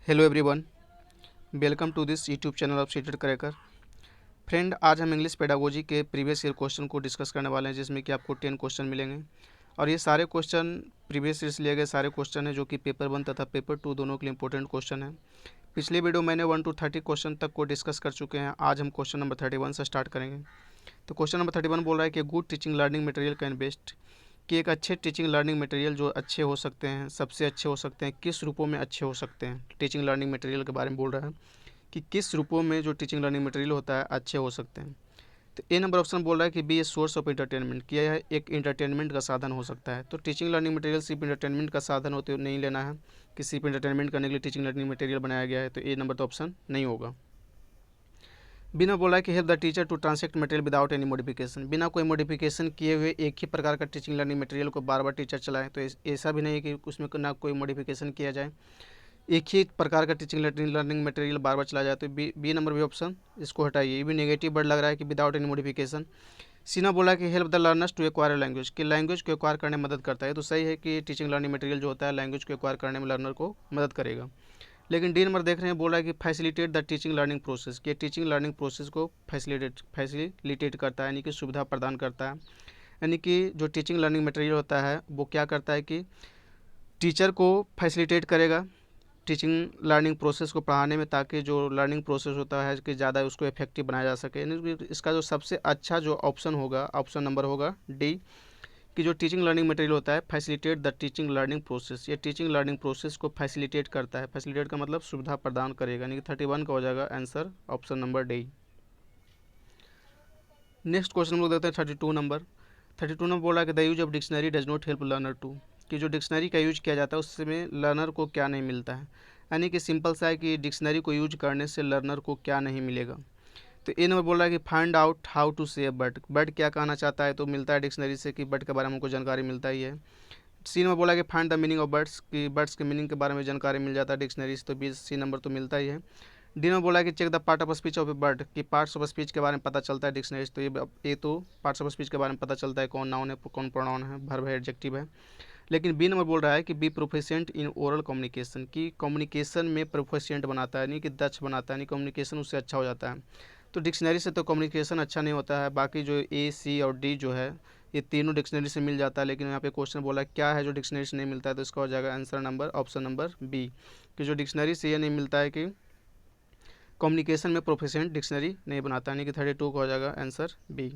Hello everyone, welcome to this YouTube channel of CTET cracker. Friend, आज हम English pedagogy के previous year question को discuss करने वाले हैं, जिसमें कि आपको 10 क्वेश्चन मिलेंगे। और ये सारे क्वेश्चन प्रीवियस ईयर से लिए गए सारे क्वेश्चन हैं, जो कि पेपर 1 तथा पेपर 2 दोनों के लिए इंपॉर्टेंट क्वेश्चन है। पिछले वीडियो मैंने 1 to 30 क्वेश्चन तक को डिस्कस कर चुके हैं। आज हम क्वेश्चन नंबर 31 से स्टार्ट करेंगे। तो क्वेश्चन नंबर 31 बोल रहा है कि good teaching learning material can best, कि एक अच्छे टीचिंग लर्निंग मटेरियल जो अच्छे हो सकते हैं, सबसे अच्छे हो सकते हैं, किस रूपों में अच्छे हो सकते हैं। टीचिंग लर्निंग मटेरियल के बारे में बोल रहा है कि किस रूपों में जो टीचिंग लर्निंग मटेरियल होता है अच्छे हो सकते हैं। तो ए नंबर ऑप्शन बोल रहा है कि be a source of entertainment, कि यह एक इंटरटेनमेंट का साधन हो सकता है। तो टीचिंग लर्निंग मटेरियल सिर्फ इंटरटेनमेंट का साधन होते नहीं लेना है कि सिर्फ इंटरटेनमेंट करने के लिए टीचिंग लर्निंग मटेरियल बनाया गया है। तो ए नंबर तो ऑप्शन नहीं होगा। बिना बोला है कि help the teacher to translate material without any modification, बिना कोई मॉडिफिकेशन किए हुए एक ही प्रकार का टीचिंग लर्निंग मटेरियल को बार बार टीचर चलाए। तो ऐसा भी नहीं है कि उसमें ना कोई मॉडिफिकेशन किया जाए, एक ही प्रकार का टीचिंग लर्निंग मटेरियल बार बार चला जाए। तो बी नंबर भी ऑप्शन इसको हटाइए, ये भी नेगेटिव वर्ड लग रहा है कि विदाउट एनी मॉडिफिकेशन। सी ने बोला कि help the learners to acquire language, कि लैंग्वेज को एक्वायर करने में मदद करता है। तो सही है कि टीचिंग लर्निंग मटेरियल जो होता है लैंग्वेज को एक्वायर करने में लर्नर को मदद करेगा। लेकिन डी नंबर देख रहे हैं, बोला है कि facilitate the teaching learning process, कि टीचिंग लर्निंग प्रोसेस को फैसिलिटेट करता है, यानी कि सुविधा प्रदान करता है। यानी कि जो टीचिंग लर्निंग मटेरियल होता है वो क्या करता है कि टीचर को फैसिलिटेट करेगा टीचिंग लर्निंग प्रोसेस को पढ़ाने में, ताकि जो लर्निंग प्रोसेस होता है कि ज़्यादा उसको इफेक्टिव बनाया जा सके। यानी कि इसका जो सबसे अच्छा जो ऑप्शन होगा, ऑप्शन नंबर होगा डी, कि जो टीचिंग लर्निंग मटेरियल होता है facilitate the teaching learning process, ये टीचिंग लर्निंग प्रोसेस को फैसिलिटेट करता है। फैसिलिटेट का मतलब सुविधा प्रदान करेगा, यानी कि 31 का हो जाएगा answer option number D. Next question हम लोग देखते हैं 32 नंबर। 32 नंबर बोल रहा है कि the use of dictionary does not help learner to, कि जो डिक्शनरी का यूज किया जाता है उसमें लर्नर को क्या नहीं मिलता है। यानी कि सिंपल सा है कि डिक्शनरी को यूज करने से लर्नर को क्या नहीं मिलेगा। तो ए नंबर बोल रहा है कि फाइंड आउट हाउ टू से बर्ड, बर्ड क्या कहना चाहता है। तो मिलता है डिक्शनरी से कि बर्ड के बारे में हमको जानकारी मिलता ही है। सी नंबर बोला कि find the meaning of birds, कि बर्ड्स के मीनिंग के बारे में जानकारी मिल जाता है डिक्शनरी से। तो बी सी नंबर तो मिलता ही है। डी नंबर बोला कि check the part of speech of a word, कि पार्ट्स ऑफ स्पीच के बारे में पता चलता है डिक्शनरी से। तो ये तो पार्ट्स ऑफ स्पीच के बारे में पता चलता है, कौन नाउन है कौन प्रोनाउन है, वर्ब है एडजेक्टिव है। लेकिन बी नंबर बोल रहा है कि be proficient in oral communication, की कम्युनिकेशन में प्रोफिशिएंट बनाता है, यानी कि दक्ष बनाता है, यानी कम्युनिकेशन उससे अच्छा हो जाता है। तो डिक्शनरी से तो कम्युनिकेशन अच्छा नहीं होता है। बाकी जो ए सी और डी जो है ये तीनों डिक्शनरी से मिल जाता है। लेकिन यहाँ पे क्वेश्चन बोला क्या है जो डिक्शनरी से नहीं मिलता है। तो इसका हो जाएगा answer number option number B, कि जो डिक्शनरी से ये नहीं मिलता है कि कम्युनिकेशन में प्रोफिशिएंट डिक्शनरी नहीं बनाता, यानी कि 32 का हो जाएगा आंसर बी।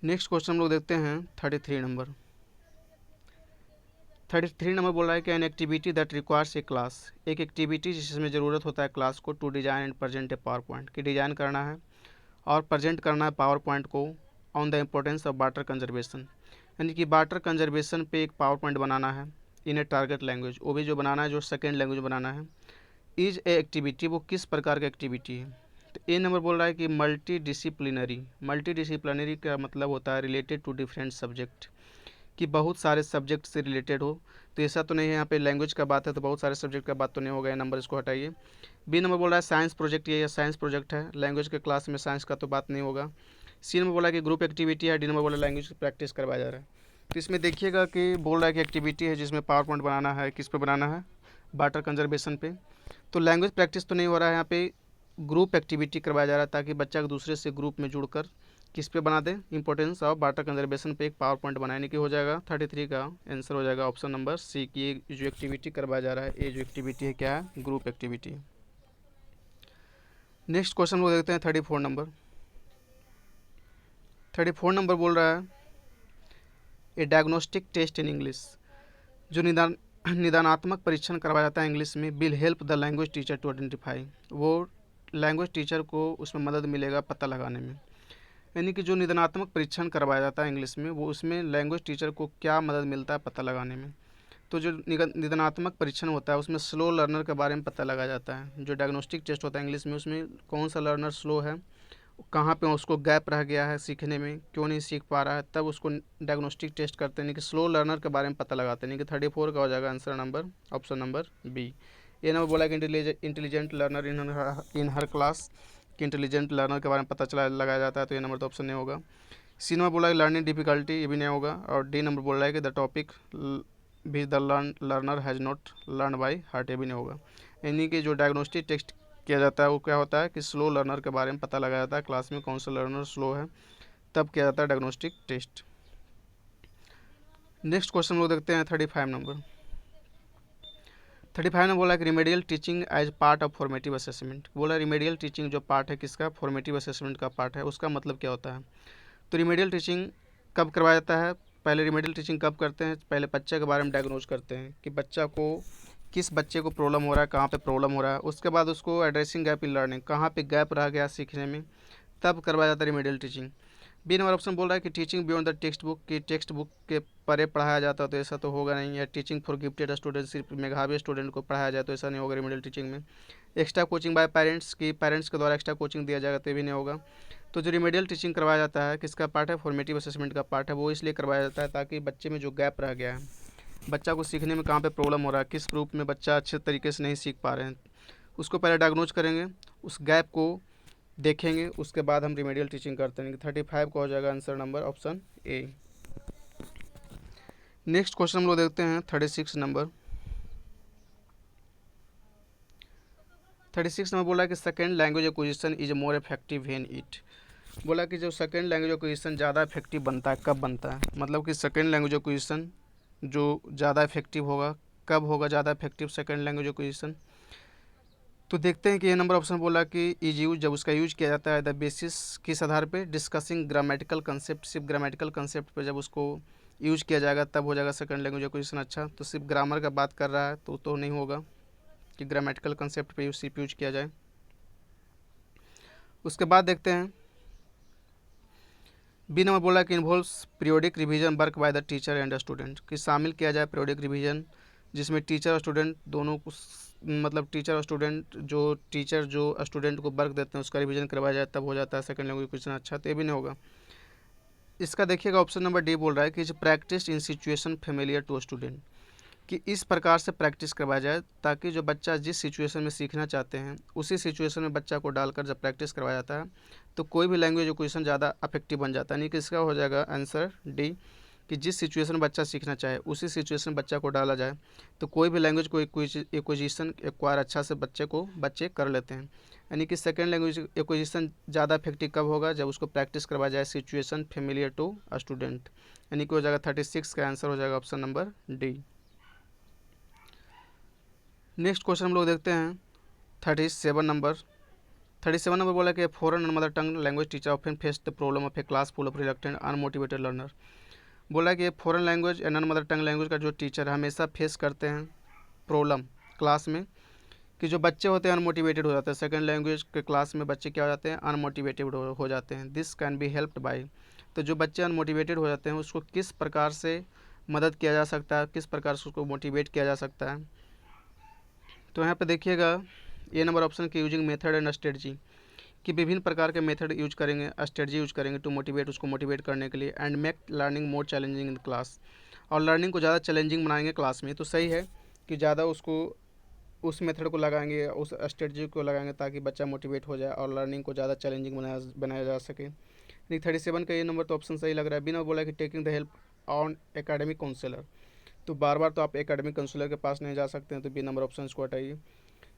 नेक्स्ट क्वेश्चन हम लोग देखते हैं 33 नंबर। 33 नंबर बोल रहा है कि an activity that requires a class, एक एक्टिविटी जिसमें ज़रूरत होता है क्लास को to design and present a PowerPoint, कि डिज़ाइन करना है और प्रेजेंट करना है पावर पॉइंट को on the importance of water conservation, यानी कि वाटर कंजर्वेशन पे एक पावर पॉइंट बनाना है इन ए टारगेट लैंग्वेज, वो भी जो बनाना है जो सेकेंड लैंग्वेज बनाना है। इज ए एक्टिविटी, वो किस प्रकार की एक्टिविटी है। तो ए नंबर बोल रहा है कि मल्टी डिसिप्लिनरी का मतलब होता है रिलेटेड टू डिफरेंट सब्जेक्ट, कि बहुत सारे सब्जेक्ट से रिलेटेड हो। तो ऐसा तो नहीं है, यहाँ पे लैंग्वेज का बात है तो बहुत सारे सब्जेक्ट का बात तो नहीं होगा। ये नंबर इसको हटाइए। बी नंबर बोल रहा है साइंस प्रोजेक्ट, ये साइंस प्रोजेक्ट है, लैंग्वेज के क्लास में साइंस का तो बात नहीं होगा। सी नंबर बोला कि ग्रुप एक्टिविटी है। डी नंबर बोला लैंग्वेज की प्रैक्टिस करवाया जा रहा है। तो इसमें देखिएगा कि बोल रहा है कि एक्टिविटी है जिसमें पावर पॉइंट बनाना है, किस पे बनाना है, वाटर कंजर्वेशन पे। तो लैंग्वेज प्रैक्टिस तो नहीं हो रहा है, यहाँ पे ग्रुप एक्टिविटी करवाया जा रहा है, ताकि बच्चा एक दूसरे से ग्रुप में जुड़कर किस पे बना दें, इंपॉर्टेंस ऑफ वाटर कंजर्वेशन पे एक पावर पॉइंट बनाने की। हो जाएगा 33 का आंसर हो जाएगा ऑप्शन नंबर सी, की ये जो एक्टिविटी करवाया जा रहा है ये जो एक्टिविटी है क्या है, ग्रुप एक्टिविटी। नेक्स्ट क्वेश्चन वो देखते हैं 34 नंबर। 34 नंबर बोल रहा है a diagnostic test in English, जो निदानात्मक परीक्षण करवाया जाता है इंग्लिश में, will help the language teacher to identify, वो लैंग्वेज टीचर को उसमें मदद मिलेगा पता लगाने में। यानी कि जो निदानात्मक परीक्षण करवाया जाता है इंग्लिश में, वो उसमें लैंग्वेज टीचर को क्या मदद मिलता है पता लगाने में। तो जो निदानात्मक परीक्षण होता है उसमें स्लो लर्नर के बारे में पता लगा जाता है। जो डायग्नोस्टिक टेस्ट होता है इंग्लिश में, उसमें कौन सा लर्नर स्लो है, कहाँ पे उसको गैप रह गया है सीखने में, क्यों नहीं सीख पा रहा है, तब उसको डायग्नोस्टिक टेस्ट करते हैं, यानी कि स्लो लर्नर के बारे में पता लगाते हैं। यानी कि 34 का हो जाएगा answer number option number B. ये नंबर बोला कि intelligent learner in her class, कि इंटेलिजेंट लर्नर के बारे में पता चला लगाया जाता है। तो ये नंबर तो ऑप्शन नहीं होगा। सी नंबर बोला कि लर्निंग डिफिकल्टी, ये भी नहीं होगा। और डी नंबर बोल रहा है कि द टॉपिक भी the learner has not learn by heart, ये भी नहीं होगा। यानी कि जो डायग्नोस्टिक टेस्ट किया जाता है वो क्या होता है कि स्लो लर्नर के बारे में पता लगाया जाता है, क्लास में कौन सा लर्नर स्लो है तब किया जाता है डायग्नोस्टिक टेस्ट। नेक्स्ट क्वेश्चन लोग देखते हैं 35 नंबर। 35 में बोला कि remedial teaching as part of formative assessment. बोला रिमेडियल टीचिंग जो पार्ट है किसका, फॉर्मेटिव असेसमेंट का पार्ट है, उसका मतलब क्या होता है। तो रिमेडियल टीचिंग कब करवाया जाता है, पहले रिमेडियल टीचिंग कब करते हैं, पहले बच्चे के बारे में डायग्नोज करते हैं कि बच्चा को किस बच्चे को प्रॉब्लम हो रहा है, कहाँ पे प्रॉब्लम हो रहा है, उसके बाद उसको एड्रेसिंग गैप इन लर्निंग, कहाँ पे गैप रह गया सीखने में, तब करवाया जाता है remedial teaching. B number option बोल रहा है कि teaching beyond the textbook, की टेक्स्ट बुक के परे पढ़ाया जाता तो ऐसा तो होगा नहीं, या टीचिंग फॉर गिफ्टेड स्टूडेंट, सिर्फ मेधावी स्टूडेंट को पढ़ाया जाए तो ऐसा नहीं होगा रिमेडियल टीचिंग में। एक्स्ट्रा कोचिंग बाय पेरेंट्स, की पेरेंट्स के द्वारा एक्स्ट्रा कोचिंग दिया जाएगा तो भी नहीं होगा। तो जो रिमेडियल टीचिंग करवाया जाता है किसका पार्ट है, फॉर्मेटिव असेसमेंट का पार्ट है, वो इसलिए करवाया जाता है ताकि बच्चे में जो गैप रह गया है, बच्चा को सीखने में कहाँ पे प्रॉब्लम हो रहा है, किस ग्रुप में बच्चा अच्छे तरीके से नहीं सीख पा रहे हैं, उसको पहले डायग्नोज करेंगे, उस गैप को देखेंगे, उसके बाद हम रिमेडियल टीचिंग करते हैं। 35 का हो जाएगा answer number option A. Next question हम लोग देखते हैं 36 नंबर। 36 नंबर बोला कि second language acquisition is more effective when it. बोला कि जो सेकेंड लैंग्वेज एक्विजिशन ज़्यादा इफेक्टिव बनता है, कब बनता है, मतलब कि सेकेंड लैंग्वेज एक्विजिशन जो ज़्यादा इफेक्टिव होगा, कब होगा ज़्यादा इफेक्टिव सेकेंड लैंग्वेज एक्विजिशन। तो देखते हैं कि ये नंबर ऑप्शन बोला कि इज यूज, जब उसका यूज किया जाता है द बेसिस, किस आधार पे, डिस्कसिंग ग्रामेटिकल कंसेप्ट, सिर्फ ग्रामेटिकल कंसेप्ट पे जब उसको यूज किया जाएगा तब हो जाएगा सेकंड लैंग्वेज एक्विजिशन। अच्छा, तो सिर्फ ग्रामर का बात कर रहा है तो नहीं होगा कि ग्रामेटिकल कंसेप्ट पे सिर्फ यूज किया जाए। उसके बाद देखते हैं बी नंबर बोला कि involves periodic revision work by the teacher and student, कि शामिल किया जाए पीरियोडिक रिवीजन जिसमें टीचर और स्टूडेंट दोनों को, मतलब टीचर और स्टूडेंट, जो टीचर जो स्टूडेंट को वर्क देते हैं उसका रिवीजन करवाया जाए तब हो जाता है सेकंड लैंग्वेज क्वेश्चन। अच्छा, तो ये भी नहीं होगा। इसका देखिएगा ऑप्शन नंबर डी बोल रहा है कि is practice in situation familiar to student, कि इस प्रकार से प्रैक्टिस करवाया जाए ताकि जो बच्चा जिस सिचुएशन में सीखना चाहते हैं उसी सिचुएशन में बच्चा को डालकर जब प्रैक्टिस करवाया जाता है तो कोई भी लैंग्वेज क्वेश्चन ज़्यादा अफेक्टिव बन जाता है। यानी कि इसका हो जाएगा आंसर डी, कि जिस सिचुएशन में बच्चा सीखना चाहे उसी सिचुएशन में बच्चा को डाला जाए तो कोई भी लैंग्वेज को एक्विजिशन एक्वायर अच्छा से बच्चे कर लेते हैं। यानी कि सेकेंड लैंग्वेज एक्विजिशन ज़्यादा इफेक्टिव कब होगा, जब उसको प्रैक्टिस करवाया जाए सिचुएशन फेमिलियर टू स्टूडेंट। यानी कि हो जाएगा 36 का आंसर हो जाएगा option number D. Next question हम लोग देखते हैं 37 नंबर। 37 नंबर बोला कि foreign mother tongue language teacher often face the problem of A class full of reluctant unmotivated learner. बोला कि फॉरेन लैंग्वेज या नॉन मदर टंग लैंग्वेज का जो टीचर हमेशा फेस करते हैं प्रॉब्लम क्लास में, कि जो बच्चे होते हैं अनमोटिवेटेड हो जाते हैं, सेकेंड लैंग्वेज के क्लास में बच्चे क्या हो जाते हैं, अनमोटिवेटेड हो जाते हैं। This can be helped bye, तो जो बच्चे अनमोटिवेटेड हो जाते हैं उसको किस प्रकार से मदद किया जा सकता है, किस प्रकार से उसको मोटिवेट किया जा सकता है। तो यहाँ पे देखिएगा ए नंबर ऑप्शन की यूजिंग मेथड एंड स्ट्रेटजी, कि विभिन्न प्रकार के मेथड यूज करेंगे, स्ट्रेटजी यूज करेंगे टू मोटिवेट, उसको मोटिवेट करने के लिए, and make learning more challenging in class, और लर्निंग को ज़्यादा चैलेंजिंग बनाएंगे क्लास में। तो सही है कि ज़्यादा उसको उस मेथड को लगाएंगे, उस स्ट्रेटजी को लगाएंगे ताकि बच्चा मोटिवेट हो जाए और लर्निंग को ज़्यादा चैलेंजिंग बनाया जा सके। 37 का ये नंबर तो ऑप्शन सही लग रहा है। बिना बोला कि taking the help on academic counsellor, तो बार बार तो आप एकेडमिक काउंसलर के पास नहीं जा सकते हैं, तो बी नंबर ऑप्शन को हटाइए।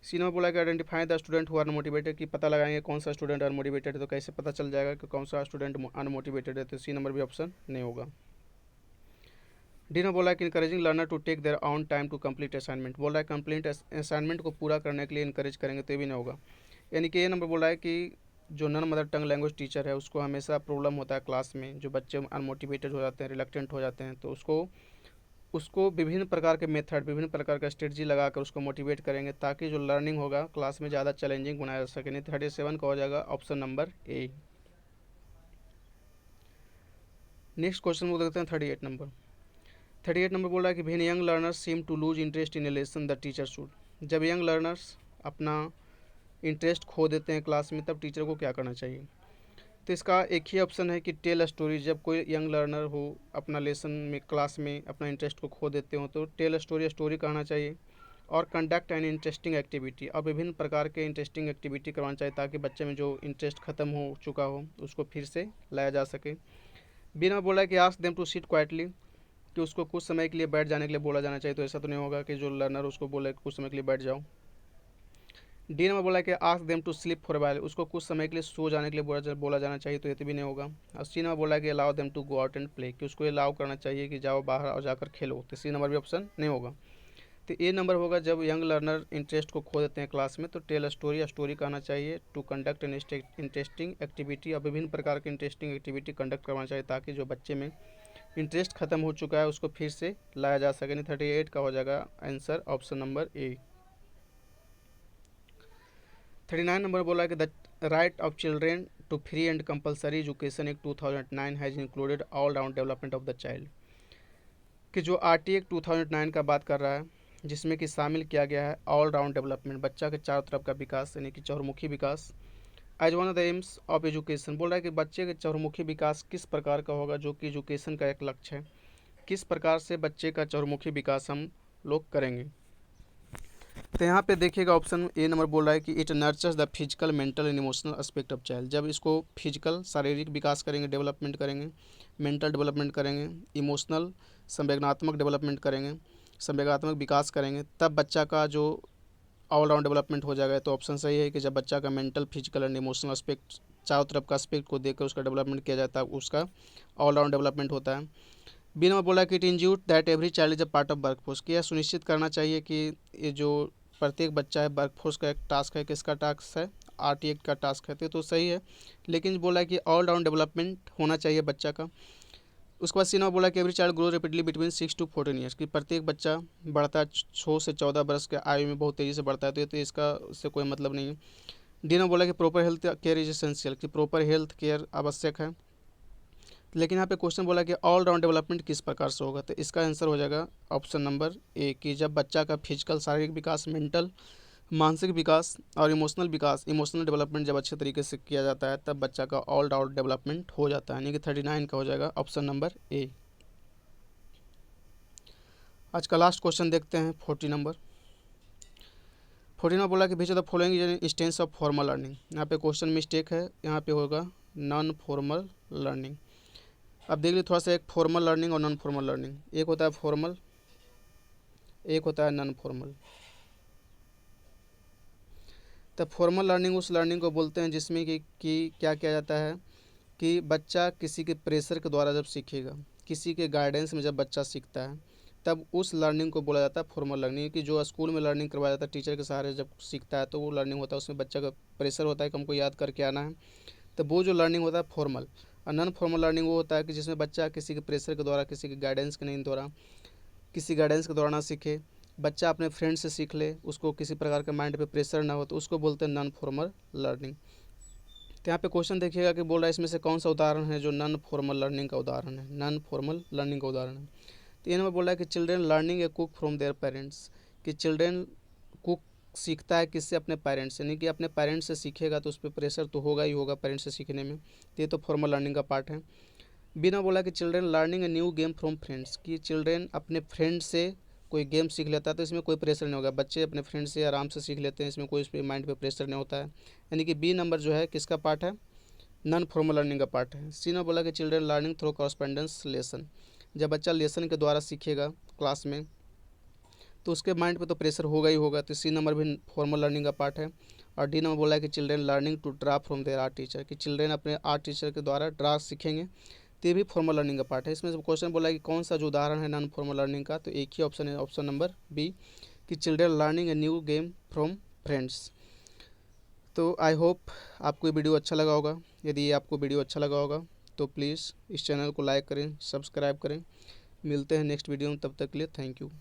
सी नंबर बोला कि identify the student who are motivated, की पता लगाएंगे कौन सा स्टूडेंट अनमोटिवेटेड है, तो कैसे पता चल जाएगा कि कौन सा स्टूडेंट अनमोटिवेटेड है, तो सी नंबर भी ऑप्शन नहीं होगा। डी ने बोला कि encouraging learner to take their own time to complete assignment, बोल रहा है कंप्लीट असाइनमेंट को पूरा करने के लिए इनकरेज करेंगे, तो ये भी नहीं होगा। यानी कि ये नंबर बोल रहा है कि जो non mother tongue language teacher है उसको हमेशा प्रॉब्लम होता है क्लास में, जो बच्चे अनमोटिवेटेड हो जाते हैं, रिलक्टेंट हो जाते हैं, तो उसको विभिन्न प्रकार के मेथड, विभिन्न प्रकार का स्ट्रेटजी लगाकर उसको मोटिवेट करेंगे ताकि जो लर्निंग होगा क्लास में ज़्यादा चैलेंजिंग बनाया जा सके। नहीं 37 का हो जाएगा ऑप्शन नंबर ए। नेक्स्ट क्वेश्चन वो देखते हैं 38 नंबर। 38 नंबर बोल रहा है कि when young learners seem to lose interest in a lesson the teacher should, जब यंग लर्नर्स अपना इंटरेस्ट खो देते हैं क्लास में तब टीचर को क्या करना चाहिए। तो इसका एक ही ऑप्शन है कि टेल स्टोरी, जब कोई यंग लर्नर हो अपना लेसन में क्लास में अपना इंटरेस्ट को खो देते हो तो टेल स्टोरी कहना चाहिए, और कंडक्ट एन इंटरेस्टिंग एक्टिविटी, और विभिन्न प्रकार के इंटरेस्टिंग एक्टिविटी करवाना चाहिए ताकि बच्चे में जो इंटरेस्ट खत्म हो चुका हो उसको फिर से लाया जा सके। बिना बोला कि ask them to sit quietly, कि उसको कुछ समय के लिए बैठ जाने के लिए बोला जाना चाहिए, तो ऐसा तो नहीं होगा कि जो लर्नर उसको बोले कुछ समय के लिए बैठ जाओ। डी नंबर बोला कि ask them to sleep for while, उसको कुछ समय के लिए सो जाने के लिए बोला जाना चाहिए, तो ये तो भी नहीं होगा। और सी नंबर बोला कि allow them to go out and play, कि उसको अलाउ करना चाहिए कि जाओ बाहर और जाकर खेलो, तो सी नंबर भी ऑप्शन नहीं होगा। तो ए नंबर होगा जब यंग लर्नर इंटरेस्ट को खो देते हैं क्लास में, तो टेल स्टोरी, स्टोरी कहना चाहिए। To conduct an interesting activity, और विभिन्न प्रकार की इंटरेस्टिंग एक्टिविटी कंडक्ट करना चाहिए ताकि जो बच्चे में इंटरेस्ट खत्म हो चुका है उसको फिर से लाया जा सके। 38 का हो जाएगा answer option number A. 39 number बोला कि the right of children to free and compulsory education act 2009 has included all round development of the child, कि जो आरटी एक्ट 2009 का बात कर रहा है जिसमें कि शामिल किया गया है ऑल राउंड डेवलपमेंट, बच्चा के चारों तरफ का विकास यानी कि चहुर्मुखी विकास। As one of the aims of education, बोल रहा है कि बच्चे के चहुर्मुखी विकास किस प्रकार का होगा, जो कि एजुकेशन का एक लक्ष्य है, किस प्रकार से बच्चे का चहुर्मुखी विकास हम लोग करेंगे। तो यहाँ पे देखिएगा ऑप्शन ए नंबर बोल रहा है कि it nurtures the physical mental and emotional aspect of child, जब इसको फिजिकल शारीरिक विकास करेंगे, डेवलपमेंट करेंगे, मेंटल डेवलपमेंट करेंगे, इमोशनल संवेदनात्मक डेवलपमेंट करेंगे, संवेदनात्मक विकास करेंगे, तब बच्चा का जो ऑल राउंड डेवलपमेंट हो जाएगा। तो ऑप्शन सही है कि जब बच्चा का mental physical and emotional aspect चारों तरफ का एस्पेक्ट को देखकर उसका डेवलपमेंट किया जाता है, उसका ऑल राउंड डेवलपमेंट होता है। बी नंबर बोला कि it ensures that every child is a part of workforce, कि यह सुनिश्चित करना चाहिए कि ये जो प्रत्येक बच्चा है वर्कफोर्स का एक टास्क है, किसका टास्क है, आरटी एक्ट का टास्क है, तो सही है। लेकिन बोला कि ऑल राउंड डेवलपमेंट होना चाहिए बच्चा का। उसके बाद सी नंबर बोला कि every child grow rapidly between 6 to 14 years, कि प्रत्येक बच्चा बढ़ता है 6 से 14 वर्ष के आयु में बहुत तेज़ी से बढ़ता है, तो ये तो इसका से कोई मतलब नहीं है। डी नंबर बोला कि proper health care is essential, कि प्रॉपर हेल्थ केयर आवश्यक है। लेकिन यहाँ पे क्वेश्चन बोला कि ऑल राउंड डेवलपमेंट किस प्रकार से होगा, तो इसका आंसर हो जाएगा ऑप्शन नंबर ए, कि जब बच्चा का फिजिकल शारीरिक विकास, मेंटल मानसिक विकास और इमोशनल विकास, इमोशनल डेवलपमेंट जब अच्छे तरीके से किया जाता है तब बच्चा का ऑल राउंड डेवलपमेंट हो जाता है, यानी कि 39 का हो जाएगा ऑप्शन नंबर ए। आज का लास्ट क्वेश्चन देखते हैं 40 नंबर। 40 में बोला कि which of the following instance of formal learning, यहाँ पे क्वेश्चन मिस्टेक है, यहाँ पे होगा नॉन फॉर्मल लर्निंग। अब देख लीजिए थोड़ा सा, एक फॉर्मल लर्निंग और नॉन फॉर्मल लर्निंग, एक होता है फॉर्मल, एक होता है नॉन फॉर्मल। तो फॉर्मल लर्निंग उस लर्निंग को बोलते हैं जिसमें कि क्या किया जाता है कि बच्चा किसी के प्रेशर के द्वारा जब सीखेगा, किसी के गाइडेंस में जब बच्चा सीखता है, तब उस लर्निंग को बोला जाता है फॉर्मल लर्निंग। कि जो स्कूल में लर्निंग करवाया जाता है टीचर के सहारे जब सीखता है तो वो लर्निंग होता है, उसमें बच्चा का प्रेशर होता है कि हमको याद करके आना है, तो वो जो लर्निंग होता है फॉर्मल। और नॉन फॉर्मल लर्निंग वो होता है कि जिसमें बच्चा किसी के प्रेशर के द्वारा, किसी के गाइडेंस के नहीं द्वारा, किसी गाइडेंस के द्वारा ना सीखे, बच्चा अपने फ्रेंड से सीख ले, उसको किसी प्रकार का माइंड पे प्रेशर ना हो, तो उसको बोलते हैं नॉन फॉर्मल लर्निंग। तो यहाँ पे क्वेश्चन देखिएगा कि बोल रहा है इसमें से कौन सा उदाहरण है जो नॉन फॉर्मल लर्निंग का उदाहरण है, नॉन फॉर्मल लर्निंग का उदाहरण है। तो ये नंबर बोल रहा है कि children learning A cook from their parents, कि चिल्ड्रेन कुक सीखता है किससे, अपने पेरेंट्स से, यानी कि अपने पेरेंट्स से सीखेगा तो उस पर प्रेशर तो होगा ही होगा पेरेंट्स से सीखने में, तो ये तो फॉर्मल लर्निंग का पार्ट है। बिना बोला कि children learning a new game from friends, कि चिल्ड्रेन अपने फ्रेंड से कोई गेम सीख लेता है तो इसमें कोई प्रेशर नहीं होगा, बच्चे अपने फ्रेंड से आराम से सीख लेते हैं, इसमें कोई इस पर माइंड पे प्रेशर नहीं होता है। यानी कि बी नंबर जो है किसका पार्ट है, नॉन फॉर्मल लर्निंग का पार्ट है। सी ने बोला कि चिल्ड्रेन लर्निंग थ्रू कॉरस्पेंडेंस लेसन, जब बच्चा लेसन के द्वारा सीखेगा क्लास में तो उसके माइंड पे तो प्रेशर होगा ही होगा, तो सी नंबर भी फॉर्मल लर्निंग का पार्ट है। और डी नंबर बोला है कि children learning to draw from their art teacher, कि चिल्ड्रेन अपने आर्ट टीचर के द्वारा ड्रा सीखेंगे, तो ये भी फॉर्मल लर्निंग का पार्ट है। इसमें से क्वेश्चन बोला है कि कौन सा जो उदाहरण है नॉन फॉर्मल लर्निंग का, तो एक ही ऑप्शन है, ऑप्शन नंबर बी, कि children learning a new game from friends. तो आई होप आपको ये वीडियो अच्छा लगा होगा। यदि ये आपको वीडियो अच्छा लगा होगा तो प्लीज़ इस चैनल को लाइक करें, सब्सक्राइब करें। मिलते हैं नेक्स्ट वीडियो में, तब तक के लिए थैंक यू।